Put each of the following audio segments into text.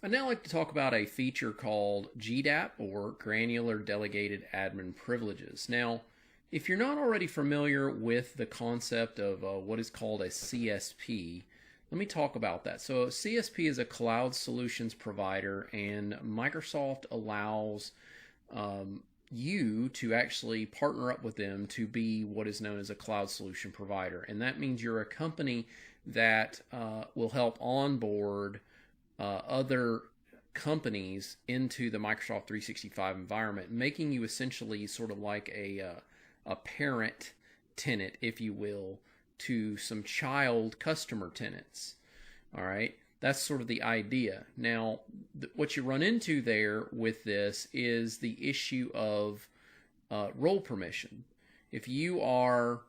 I'd now like to talk about a feature called GDAP, or Granular Delegated Admin Privileges. Now, if you're not already familiar with the concept of what is called a CSP, let me talk about that. So a CSP is a cloud solutions provider, and Microsoft allows you to actually partner up with them to be what is known as a cloud solution provider. And that means you're a company that will help onboard other companies into the Microsoft 365 environment, making you essentially sort of like a parent tenant, if you will, to some child customer tenants. All right, that's sort of the idea. Now, what you run into there with this is the issue of role permission. If you are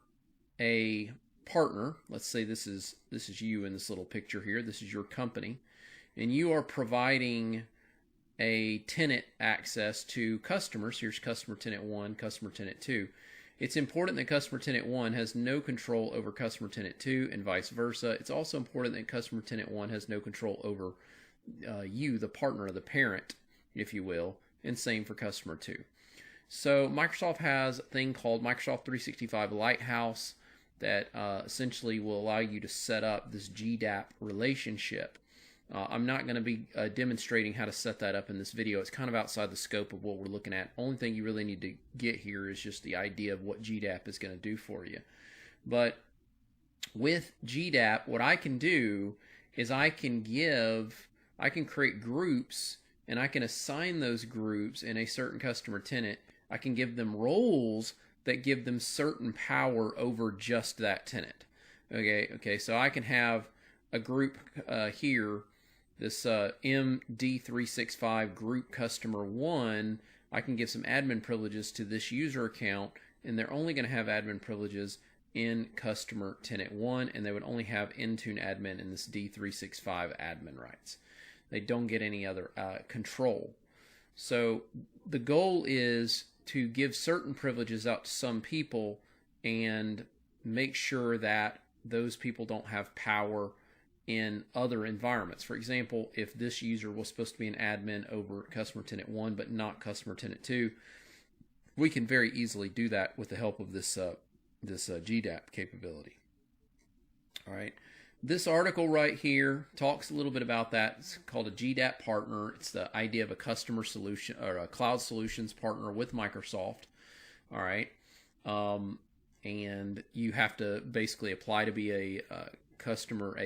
a partner, let's say this is you in this little picture here, this is your company, and you are providing a tenant access to customers. Here's customer tenant 1, customer tenant 2. It's important that customer tenant 1 has no control over customer tenant 2 and vice versa. It's also important that customer tenant 1 has no control over you, the partner, the parent, if you will, and same for customer 2. So Microsoft has a thing called Microsoft 365 Lighthouse that essentially will allow you to set up this GDAP relationship. I'm not going to be demonstrating how to set that up in this video. It's kind of outside the scope of what we're looking at. Only thing you really need to get here is just the idea of what GDAP is going to do for you. But with GDAP, what I can do is I can create groups, and I can assign those groups in a certain customer tenant. I can give them roles that give them certain power over just that tenant. Okay, so I can have a group here, this MD365 group customer 1, I can give some admin privileges to this user account, and they're only going to have admin privileges in customer tenant 1, and they would only have Intune admin in this D365 admin rights. They don't get any other control. So the goal is to give certain privileges out to some people and make sure that those people don't have power in other environments. For example, if this user was supposed to be an admin over customer tenant 1 but not customer tenant 2, we can very easily do that with the help of this GDAP capability. All right, this article right here talks a little bit about that. It's called a GDAP partner. It's the idea of a customer solution or a cloud solutions partner with Microsoft. All right, and you have to basically apply to be a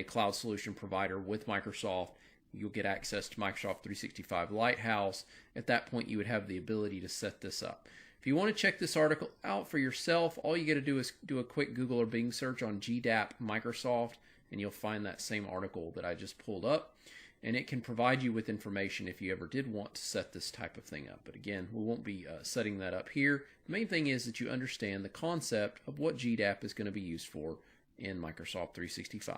cloud solution provider with Microsoft. You'll get access to Microsoft 365 Lighthouse. At that point, you would have the ability to set this up. If you want to check this article out for yourself, all you got to do is do a quick Google or Bing search on GDAP Microsoft, and you'll find that same article that I just pulled up. And it can provide you with information if you ever did want to set this type of thing up. But again, we won't be setting that up here. The main thing is that you understand the concept of what GDAP is going to be used for in Microsoft 365.